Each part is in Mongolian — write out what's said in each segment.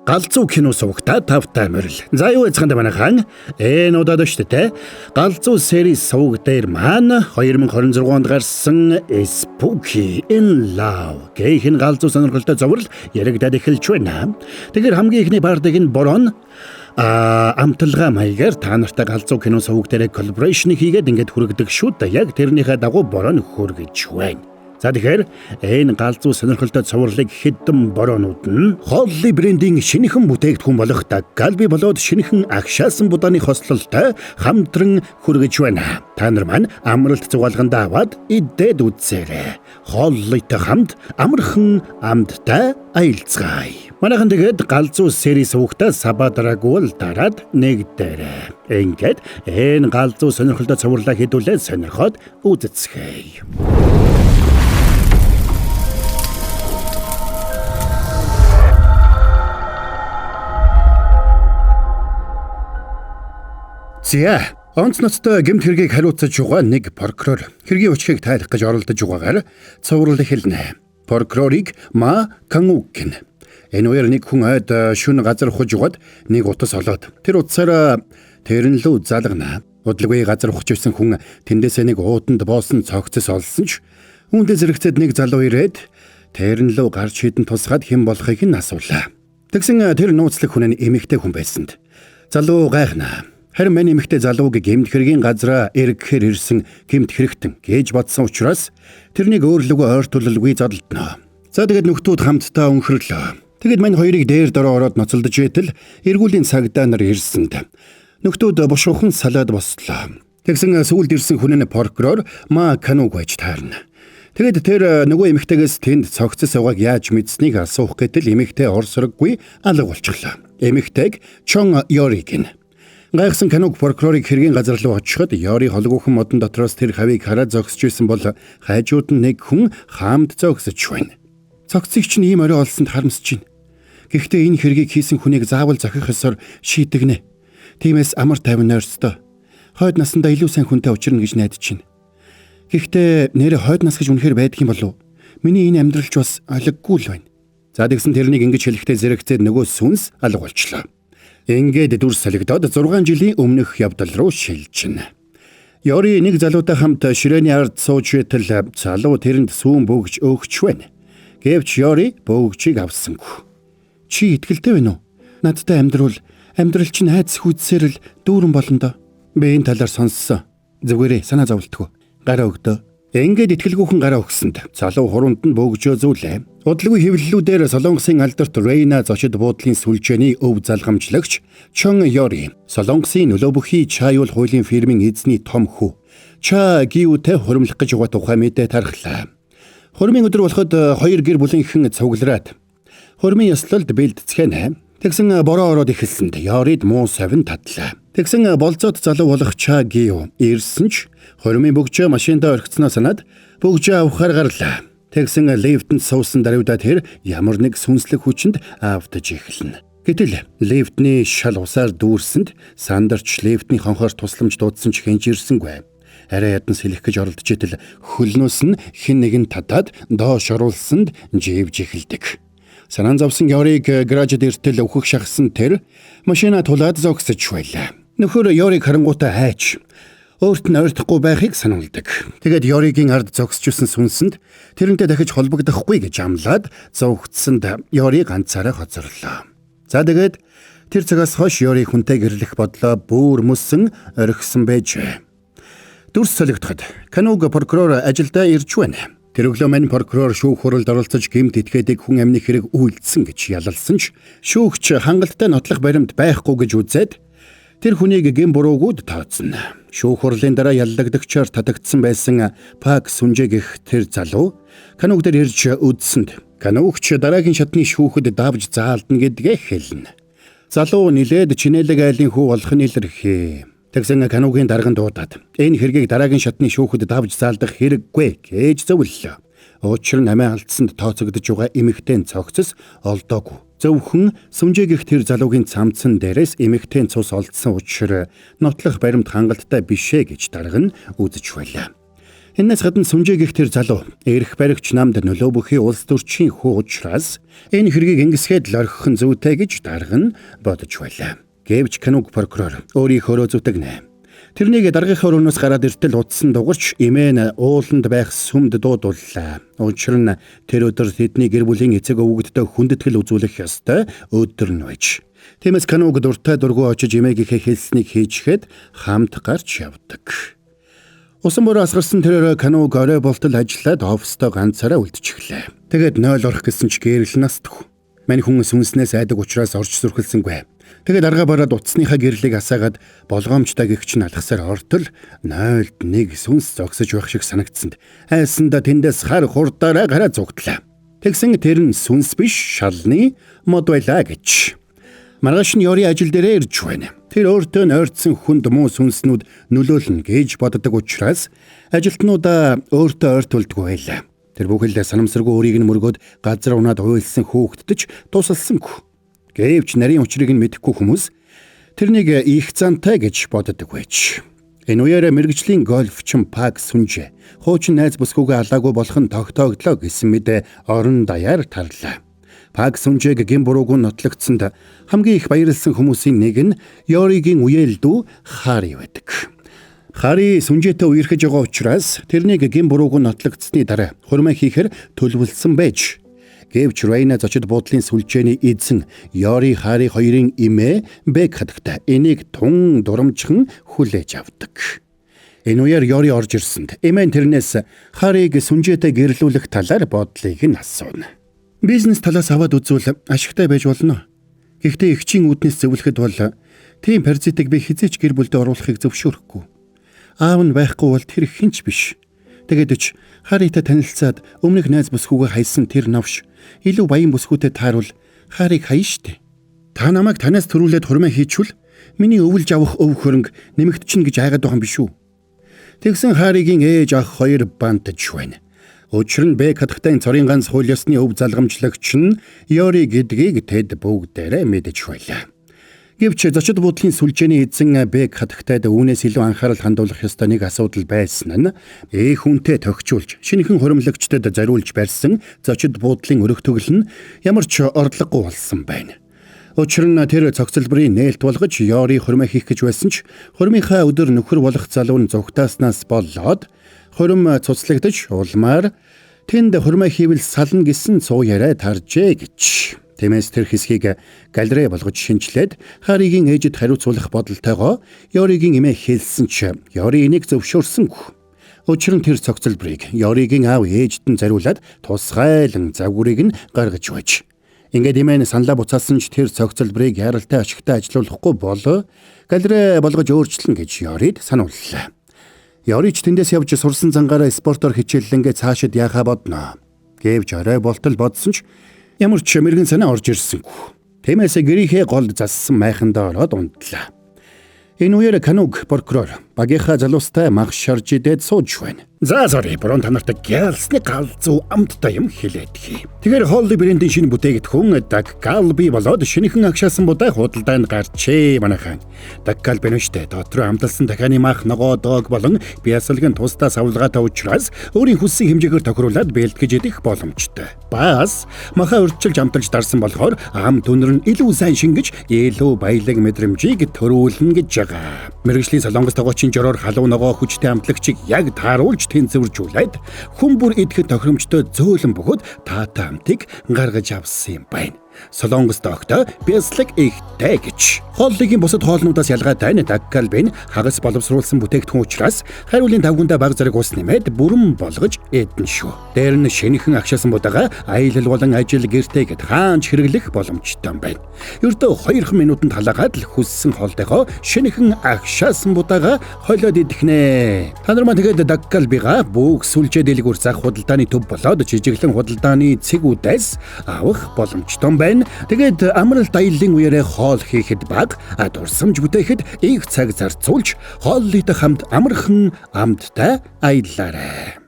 галзуу кино сувагта тавтай морил. За юу яцгаанд манайхан энэ удаад шүү дээ. Галзуу series суваг дээр маань 2026 онд гарсан Spooky in Love гэх энэ галзуу сонирхолтой зурвал яригдаад эхэлж байна. Тэгэхээр хамгийн ихний бардыг нь борон амталгаа маягаар та нартай галзуу кино суваг дээр коллаборашн хийгээд ингээд хүргэдэг шүү дээ. Яг тэрнийхээ дагуу борон хүргэж байна. За тэгэхээр энэ галзуу сонирхолтой цувралыг хэдэн бороонууд нь Holly брендийн шинэхэн бүтээгдэхүүн болох Galbi болоод шинэхэн агшаасан будааны хослолтой хамтран хүргэж байна. Та нар маань амралт зугаалганд аваад идээд үзээрэй. Hollyтэй хамт амархан амттай аялцгаая. Манайхан тэгээд галзуу series сувагтаа сабадрагуул дараад нэгдээрэй. Ингээд энэ галзуу сонирхолтой цувралаа хэдүүлээд сонирхоод үзэцгээе. Зя онц ноцтой гэмт хэргийг хариуцаж байгаа нэг прокурор хэргийн өчгийг тайлах гэж оролдож байгаагаар цуврал эхэлнэ. Прокурорыг Ма Кангук гэнэ. Энэ хоёр нэг хүн ойд шүн газар ухаж угаад нэг утас олоод тэр утсаараа тэрэн лүү залгана. Удалгүй газар ухаж ирсэн хүн тэндээсээ нэг ууданд боосон цогцос олсон ч үүндээ зэрэгцээд нэг залуу ирээд тэрэн лүү гарч хідэн тусгаад хэн болохыг нь асуулаа. Тэгсэн тэр нууцлаг хүн нь эмэгтэй хүн байсанд. Залуу гайхна. Харин мань эмэгтэй залууг гэмт хэргийн газраа эргэхээр ирсэн гэмт хэрэгтэн гэж бодсон учраас тэрнийг өөрлөгөө ойртуулалгүй зодолдно. За тэгээд нөхдүүд хамтдаа өнхөрлөө. Тэгээд мань хоёрыг дээр дороо ороод ноцолдож байтал эргүүлийн цагдаа нар ирсэнд нөхдүүд бушуухан салаад бослоо. Тэгсэн сүүлд ирсэн хүн нь прокурор Ма Кангук байж таарна. Тэгээд тэр нөгөө эмэгтэйгээс тэнд цогцос угааг яаж мэдснийг асуух гэтэл эмэгтэй орсороггүй алга болчихлоо. Эмэгтэйг Чон Йори гэнэ. Гайхсан Кангук прокурорыг хэргийн газар руу очиход Йори холгүйхэн модон дотроос тэр хавийг хараад зогсож байсан бол хажууд нь нэг хүн хаамд зогсож байна. Цогцыг чинь ийм орой олсонд харамсаж байна. Гэхдээ энэ хэргийг хийсэн хүнийг заавал зохих ёсоор шийдэгнэ. Тиймээс амар тайван нойрстой. Хойд насндаа илүү сайн хүнтэй учирна гэж найдаж байна. Гэхдээ нэрэ хойд нас гэж үнэхээр байдаг юм болов? Миний энэ амьдралч бас олиггүй л байна. За тэгсэн тэрнийг ингэж хэлэхдээ зэрэгцээд нөгөө сүнс алга болчлоо. Ингээд дүр солигдоод 6 жилийн өмнөх явдал руу шилжинэ. Йори нэг залуутай хамт ширээний ард сууж байтал залуу тэрэнд сүүн бөөгч өгч байна. Гэвч Йори бөөгчийг авсангүй. Чи итгэлтэй байна уу? Надтай амьдрал чинь хайц хүчсээр л дүүрэн болно доо. Би энэ талаар сонссон. Зүгээрээ санаа зовлтгүй. Гараа өгдөө. Ингээд итгэлгүйхэн гараа өгсөнд залуу хуруунд нь бөөгжөө зүүлээ. Удалгүй хэвлэлүүдээр Солонгосын алдарт Рейна зочид буудлын сүлжээний өв залгамжлагч Чон Йори Солонгосын нөлөө бүхий чаюул хуулийн фирмийн эзний том хүү Ча Гиутэй хуримлах гэж байгаа тухай мэдээ тархлаа. Хурмын өдөр болоход хоёр гэр бүлийнхэн цуглараад хурмын ёслолд бэлдцгэнэ. Тэгсэн бороо ороод эхэлсэнд Йорид муу совин тадлаа. Тэгсэн болцоод залуу болох Ча Гиу ирсэн ч хурмын бөгжөө машиндаа орхицсноо санаад бөгжөө авахаар гарлаа. Тэгсэн лифтэнд суусан даруйдаа тэр ямар нэг сүнслэг хүчинд автаж эхэлнэ. Гэтэл лифтний шал усаар дүүрсэнд сандарч лифтний хонхоор тусламж дуудсан ч хэнж ирсэнгүй. Арай ядан сэлэх гэж оролдож итэл хөлнөөс нь хэн нэгэн татаад доош оруулсанд живж эхэлдэг. Санаан зовсон Йориг гаражд иртэл өөхөх шахсан тэр машина тулаад зогсож байлаа. Нөхөр Йориг харангуйтай хайч өөрт нь ойртохгүй байхыг сануулдаг. Тэгээд Йоригийн ард зогсчихсан сүнсэнд тэрнтэй дахиж холбогдохгүй гэж амлаад зовгдсанд Йори ганцаараа хоцорлоо. За тэгээд тэр цагаас хойш Йори хүнтэй гэрлэх бодлоо бүр мөсөн орхисон байжээ. Дүрс солигдоход Кангук прокурор ажилдаа ирж байна. Тэр өглөө мань прокурор шүүх хуралд оролцож гэмт этгээдэг хүн амны хэрэг үйлдсэн гэж ялалсан ч шүүгч хангалттай нотлох баримт байхгүй гэж үзээд тэр хүнийг гэм буруугүйд тооцно. Шүүх хурлын дараа яллагдагчаар татагдсан байсан Пак Сүнжэ гэх тэр залуу Кангук дээр ирж үдсэнд Кангукч дараагийн шатны шүүхэд давж заалдна гэдгээ хэлнэ. Залуу нилээд чинэлэг айлын хүү болох нь илэрхий. Тэгсэн Кангукийн дарган дуудаад энэ хэргийг дараагийн шатны шүүхэд давж заалдах хэрэггүй гэж зөвлөлөө. Учир нь амиа алдсанд тооцогдож байгаа эмэгтэй цогцос олдоогүй. Зөвхөн Сүнжэ гэх тэр залуугийн цамцсан дээрээс эмэгтэй цус олдсон учраас нотлох баримт хангалттай бишээ гэж дарга нь үзэж байлаа. Энэс гадна сүнжээ гих тэр залуу эрх баригч намд нөлөө бүхий улс төрчийн хүү учраас энэ хэргийг ингэсгээд л орхих нь зүйтэй гэж дарга нь бодож байлаа. Гэвч Кануг прокурор өөрийнхөө зүтгэнэ. Тэрнийг даргийнхаа өрөөнөөс гараад иртэл утсан дугарч имэн ууланд байх сүмд дуудуллаа. Учир нь тэр өдөр тэдний гэр бүлийн эцэг өвгөдтэй хүндэтгэл үзүүлэх ёстой өдөр нь байж. Тиймээс Кануг дуртай дургүй очиж имээгийнхээ хэлснийг хийчихэд хамт гарч явдаг. Усан бороо асгарсан тэрээр Кануг орой болтол ажиллаад оффистоо ганцаараа үлдчихлээ. Тэгээд 0 орох гэсэн ч гэрэл настгүй. Мань хүн сүнснээс айдаг учраас орж сүрхэлсэнгүй. Тэгээд арга бараад утасныхаа гэрлийг асаагаад болгоомжтой гихч нь алгасаар ортол 0-1 сүнс зогсож байх шиг санагдсанд айсанда тэндээс хар хурдаараа гараа зугтлаа. Тэгсэн тэр нь сүнс биш шалны мод байлаа гэж. Маргааш нь Ёри ажил дээрээ ирж байна. Тэр өөртөө нойрцсон хүнд муу сүнснүүд нөлөөлнө гэж боддог учраас ажилтнуудаа өөртөө ойртуулдаггүй байлаа. Тэр бүхэл санамсаргүй өөрийг нь мөргөөд газар унаад хуйлсан хүүхдтэй ч тусалсангүй. Гэвч нарийн учрыг нь мэдэхгүй хүмүүс тэрнийг их зантай гэж боддог байж. Энэ үеэр мэрэгжлийн гольфчин Пак Сүнжээ хуучин найз бүсгүйгээ алаагүй болох нь тогтооглоо гэсэн мэдээ орон даяар тарлаа. Пак Сүнжээг гин буруугүй нотлогдсонд хамгийн их баярлсан хүмүүсийн нэг нь Ёригийн үеэлдүү Хари байдаг. Хари Сүнжээтэй үерхэж байгаа учраас тэрнийг гин буруугүй нотлогдсны дараа хурмаа хийхээр төлөвлөсөн байж. Гэвч Райна зочид буудлын сүлжээний эзэн Ёри Хари хоёрын эмээ Бек хатагта энийг тун дурамжхан хүлээж авдаг. Энэ үеэр Ёри орж ирсэнд эмээ тэрнээс Хариг Сүнжээтэй гэрлүүлэх талаар бодлыг нь асууна. Бизнес талаас аваад үзвэл ашигтай байж болно. Гэхдээ эгчийн үүднээс зөвлөхөд бол тийм паразитыг би хизээч гэр бүлдээ оруулахыг зөвшөөрөхгүй. Аав нь байхгүй бол тэр хинч биш. Тэгээд ч Харитай танилцаад өмнөх найз бүсгүйгээ хайсан тэр новш илүү баян бүсгүйтэй тааруул Хариг хаяа штэ. Та намайг танаас төрүүлээд хурмаа хийчвэл миний өвлж авах өв хөрөнгө нэмэгдчихнэ гэж айгаад байгаа юм биш үү? Тэгсэн Харигийн ээж ах хоёр бантж байна. Учир нь Бек хатагтай цорын ганц хууль ёсны өв залгамжлагч нь Ёри гэдгийг тэд бүгдээрээ мэдэж байлаа. Гэвч зочид буудлын сүлжээний эзэн Бек хатагтайд үүнээс илүү анхаарал хандуулах ёстой нэг асуудал байсан нь хүнтэй тохижуулж шинэхэн хуримлагчдад зориулж барьсан зочид буудлын өрөх төгөл нь ямар ч орлогогүй болсон байна. Учир нь тэр цогцлборын нээлт болгож Ёри хурмаа хийх гэж байсан ч хурмынхаа өдөр нөхөр болох залуу нь зүгтааснаас болоод хурим цуцлагдаж улмаар тэнд хурмаа хийвэл сална гэсэн цуу яриа таржээ гэж. Тиймээс тэр хэсгийг галерей болгож шинчлээд Харигийн ээжэд хариуцуулах бодолтойгоо Ёригийн эмээ хэлсэн ч Ёри энийг зөвшөөрсөнгүй. Учир нь тэр цогцлборыг Ёригийн аав ээжд нь зориулаад тусгайлан загварыг нь гаргаж байж. Ингээд эмээ саналаа буцаасан ч тэр цогцлборыг яралтай ашигтай ажилуулахгүй болоо галерей болгож өөрчлөн гэж Ёрид санууллаа. Ёрич тэндээс явж сурсан зангаараа спортоор хичээллэнгээ цаашид яхаа бодноо. Гэвч орой болтол бодсон ч ямар ч мэрэгэн санаа орж ирсэнгүй. Тиймээс гэрийнхээ голд зассан майхандаа ороод унтлаа. Энэ үеэр Кануг прокурор багийнхаа залуустай мах шарж идээд сууж байна. За борон танарт гялсны галзуу амттай юм хэлээдгий. Тэгэхээр Холли брендийн шинэ бүтээгдэхүүн Даг Галби болоод шинэхэн агшаасан будаа худалдаанд гарчээ манайхан. Даг Галби нөштэй дотроо амталсан дахианы мах ногоо дог болон биасалгын тусдаа савлгаатай учраас өөрийн хүссэн хэмжээгээр тохируулаад бэлтгэж идэх боломжтой. Бас махаа урьдчилж амталж дарсан болохоор ам түнэр нь илүү сайн шингэж илүү баялаг мэдрэмжийг төрүүлнэ гэж байгаа. Мэргэжлийн солонгос тогоочийн жороор халуун ногоо хүчтэй амтлагчийг яг тааруулж тэнцвэржүүлээд хүн бүр идэхэд тохиромжтой зөөлөн бөгөөд таатай амтыг гаргаж авсан юм байна. Солонгос тогтой бяцлаг ихтэй гэж. Холлигийн бусад хоолнуудаас ялгаатай Даг Галбын хагас боловсруулсан бүтээгдэхүүн учраас хариулын тавгундаа баг зэрэг ус нэмээд бүрэн болгож эдэн шүү. Дээр нь шинэхэн агшаасан будаага аялал болон ажил гэртээгэд хаанч хэрэглэх боломжтой юм байна. Ердөө 2 минутанд халаагаад л хүссэн хоолтойгоо шинэхэн агшаасан будаага хойлоод идэх нэ. Та нар маань тэгээд Даг Галбига бүх сүлжээ дэлгүүр зах худалдааны төв болоод жижиглэн худалдааны цэгүүдээс авах боломжтой байна. Тэгээд амралт аяллаа үеэрээ хоол хийхэд баг дурсамж бүтээхэд их цаг зарцуулж хооллойтой хамт амархан амттай аяллаарай.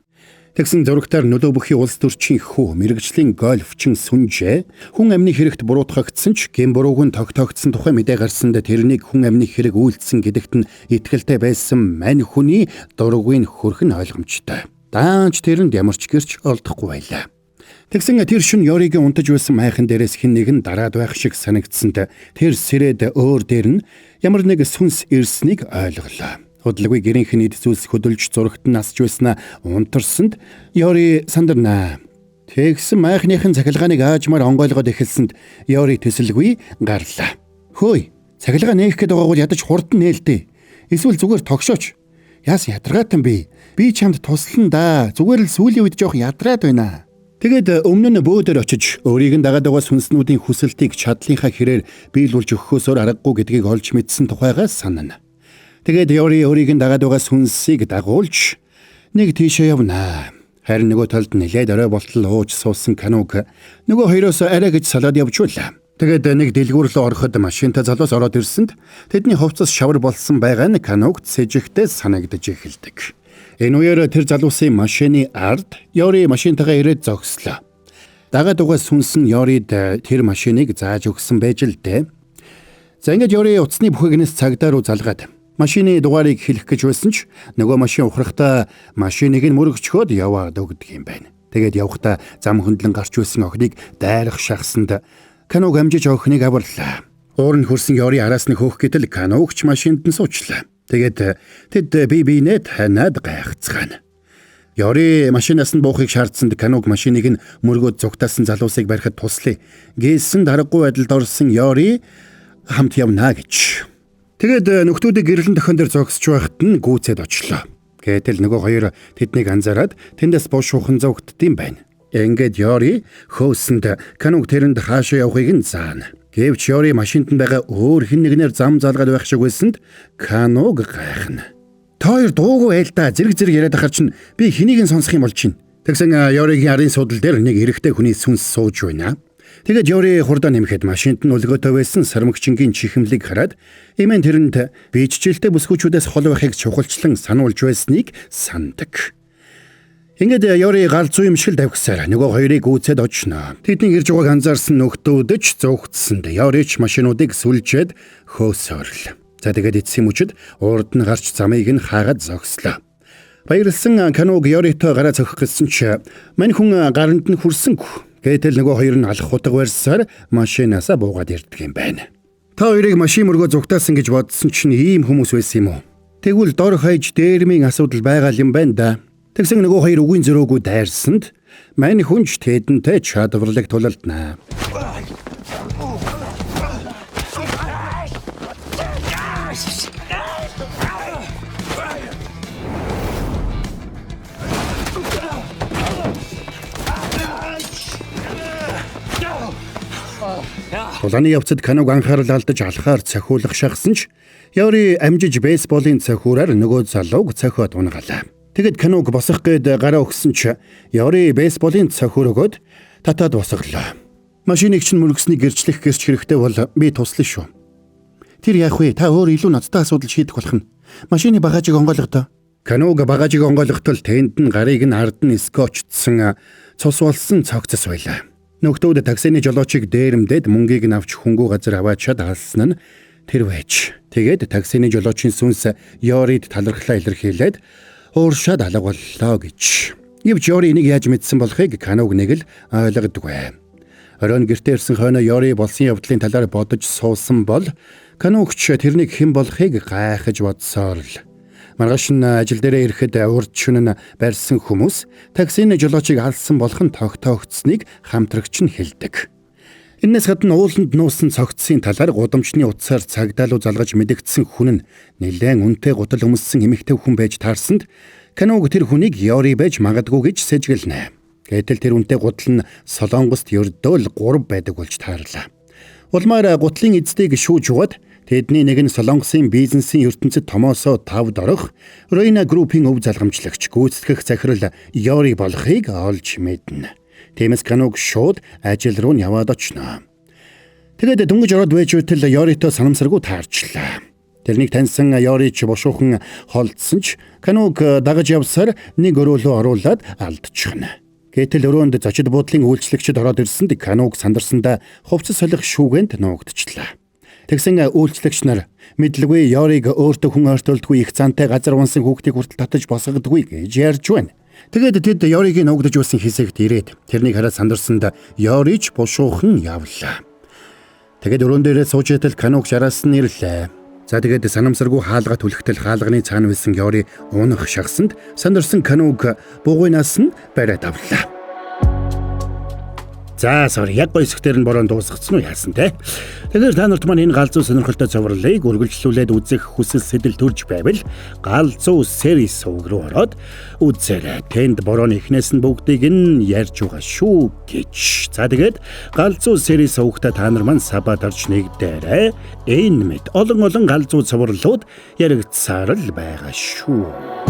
Тэгсэн зурагтаар нөлөө бүхий улс төрчийн хүү мэрэгжлийн гольфчин Сүнжээ хүн амны хэрэгт буруутгагдсан ч гин бурууг нь тогтоогдсон тухай мэдээ гарсанд тэрнийг хүн амны хэрэг үйлдсэн гэдэгт нь итгэлтэй байсан мань хүний дургүйн хөрх нь ойлгомжтой. Даанч тэрэнд ямар ч гэрч олдохгүй байлаа. Тэгсэн тэр шин Ёригийн унтаж байсан майхан дээрээс хэн нэгэн дараад байх шиг санагдсанд тэр сэрээд өөр дээр нь ямар нэг сүнс ирснийг ойлголоо. Хөдөлгөй гэрийнх нь эд зүйлс хөдөлж зурагт нь насж байснаа унтарсанд Ёри сандарнаа. Тэгсэн майхныхын цахилгааныг аажмаар онгойлгоод эхэлсэнд Ёри төсөлгүй гарлаа. Хөөе, цахилгаа нээх гээд байгаа бол ядаж хурдан нээлтээ. Эсвэл зүгээр тогшооч. Яас ядаргаатан би чамд туслана да. Зүгээр л сүүлийн үед жоох ядраад байна. Тэгээд өмнө нь бөөдөр очиж өөрийг нь дагаад байгаа сүнснүүдийн хүсэлтийг чадлынхаа хэрээр биелүүлж өгөхөөсөөр аргагүй гэдгийг олж мэдсэн тухайгаас санана. Тэгээд Ёри өөрийг нь дагаад байгаа сүнсийг дагуулж нэг тийшээ явна. Харин нөгөө талд нэлээд орой болтол ууж суусан Кануг нөгөө хоёроос арай гэж салаад явж байлаа. Тэгээд нэг дэлгүүр рүү ороход машинтай залуус ороод ирсэнд тэдний хувцас шавар болсон байгаа нь Канугт сэжигтэй санагдаж эхэлдэг. Энэ үеэр тэр залуусын машины ард Ёри машинтайгаа ирээд зогслоо. Дагаад байгаа сүнс нь Ёрид тэр машиныг зааж өгсөн байж л дээ. За ингээд Ёри утасны бүхэгнээс цагдаа руу залгаад машины дугаарыг хэлэх гэж байсан ч нөгөө машин ухрахтаа машиныг нь мөрөгчхөөд яваад өгдөг юм байна. Тэгээд явхдаа зам хөндлөн гарч байсан охиныг дайрах шахсанд Кануг амжиж охиныг аварлаа. Уур нь хөрсөн Ёри араас нь хөөх гэтэл Канугч машинд нь суучлаа. Тэгээд тэд биенээ танаад гайхацгаана. Ёри машинаас нь буухыг шаардсанд Кануг машиныг нь мөргөөд зугтаасан залуусыг барихад туслая. Гээсэн даргагүй байдалд орсон Ёри хамт явна гэж. Тэгээд нөхдүүдийг гэрлэн дохион дээр зогсож байхад нь гүйцэд очлоо. Гэтэл нөгөө хоёр тэднийг анзаараад тэндээс бушуухан зогтдсон байна. Ингээд Ёри хөөсөнд Кануг тэрэнд хаашаа явахыг нь заана. Гэвч Ёри машинд нь байгаа өөр хэн нэгнээр зам залгаад байх шиг байсанд Кануг гайхна. Та хоёр дуугүй байл да, зэрэг яриад ахаар чинь би хэнийг нь сонсох юм бол чинь. Тэгсэн Ёригийн арын судал дээр нэг эрэгтэй хүний сүнс сууж байна. Тэгээд Ёри хурдан нэмэхэд машинд нь өлгөөтэй байсан сармөгчингийн чихэмлийг хараад эмэн тэрэнд биечжилтэй бүсгүүчүүдээс хол байхыг чухалчлан сануулж байсныг сандаг. Ингээд Ёри гал зүй юм шиг давхсаар нөгөө хоёрыг гүйцэд очно. Тэдний ирж байгааг анзаарсан нөхдөөдөж зөөгдсөнд Ёрич машинуудыг сүлжээд хөөсөөрл. За тэгээд эцсийн мөчөд урд нь гарч замыг нь хаагаад зогслоо. Баярлсан Кануг Ёритой гараа зохих гэсэн ч мань хүн гаранд нь хүрсэнгүй. Гэтэл нөгөө хоёр нь алах хутга барьсаар машинаасаа буугаад ирдэг юм байна. Та хоёрыг машин мөргөө зугтаасан гэж бодсон чинь ийм хүмүүс байсан юм уу? Тэгвэл дор хаяж дээрмийн асуудал байгаа юм байна да. Тэгсэн нөгөө хоёр үгийн зөрөөгүй дайрсанд мань хүнч тэдэнтэй чадварлаг тулалдана. Тулааны явцад Кануг анхаарал алдаж алхаар цохиулах шахсан ч Ёри амжиж бейсболын цохиураар нөгөө залууг цохиод унгалаа. Тэгэд Кануг босох гээд гараа өгсөн ч Ёри бейсболын цохиур өгөөд татаад босголоо. Машиныг чинь мөргснийг гэрчлэх гэрч хэрэгтэй бол би туслана шүү. Тэр яах вэ? Та өөр илүү ноцтой асуудал шийдэх болох нь. Машины багажийг онгойлгодоо. Кануг багажийг онгойлготол тэнд нь гарыг нь ард нь скотчдсан цус болсон цогцос байлаа. Нөхдөөд таксины жолоочийг дээрэмдээд мөнгийг нь авч хөнгүү газар аваачаад алсан нь тэр байж. Тэгээд таксины жолоочийн сүнс Ёрид талархлаа илэрхийлээд ууршаад алга боллоо гэж. Гэвч Ёри энийг яаж мэдсэн болохыг Кануг нэг л ойлгодгүй. Оройн гэртээ ирсэн хойно Ёри болсон явдлын талаар бодож суусан бол Канугч тэрнийг хэн болохыг гайхаж бодсоор л. Маргааш нь ажил дээрээ ирэхэд урд шөнө нь барьсан хүмүүс таксины жолоочийг алсан болох нь тогтоогдсныг хамтрагч нь хэлдэг. Энээс гадна ууланд нуусан цогцсын талаар гудамжны утсаар цагдаа руу залгаж мэдэгдсэн хүн нь нэлээд үнэтэй гутал өмссөн эмэгтэй хүн байж таарсанд Кануг тэр хүнийг Ёри байж магадгүй гэж сэжгэлнэ. Гэтэл тэр үнэтэй гутал нь Солонгост ердөөл 3 байдаг болж таарлаа. Улмаар гутлын эздийг шүүж угаад тэдний нэг нь Солонгосын бизнесийн ертөнцид томоосоо 5 дорох Ройна группийн өв залгамжлагч гүйцэтгэх захирал Ёри болохыг олж мэднэ. Тиймээс Кануг шууд ажил руу яваад очно. Тэгээд дөнгөж ороод байж үтэл Ёритой санамсаргүй таарчлаа. Тэрнийг таньсан Ёрич бушуухан холдсон ч Кануг дагаж явсаар нэг өрөөлөө оруулаад алдчихна. Гэтэл өрөөнд зочид буудлын үйлчлэгчид ороод ирсэнд Кануг сандарсандаа хувцас солих шүүгэнд нуугдчихлаа. Тэгсэн үйлчлэгч нар мэдлгүй Ёриг өөртөө хүн ойртолдгүй их зантай газар унсан хүүхдийг хүртэл татаж босгодгүй гэж ярьж байна. Тэгээд тэд Ёрийг нуугдаж байсан хэсэгт ирээд тэрнийг хараад сандарсанд Ёрич бушуухан явлаа. Тэгээд өрөөн дээрээ сууж идэл Кануг шараас нь ирлээ. За тэгээд санамсаргүй хаалга түлхтэл хаалганы цаана байсан Ёри унах шахсанд сандарсан Кануг бугуйнаас нь бариад авлаа. За яг гойсгтэр нь борон дуусгацсан уу яасан те. Тэгэхээр та нарт маань энэ галзуу сонирхолтой цоврлыг үргэлжлүүлээд үзэх хүсэл сэтэл төрж байвал галзуу series сувг руу ороод үзээрэй. Тэнд борооны эхнээс нь бүгдийг нь ярьж байгаа шүү гэж. За тэгээд галзуу series сувгта та нар маань сабад орж нэгдээрэй. Энэ мэд олон галзуу цоврлууд яригдсаар л байгаа шүү.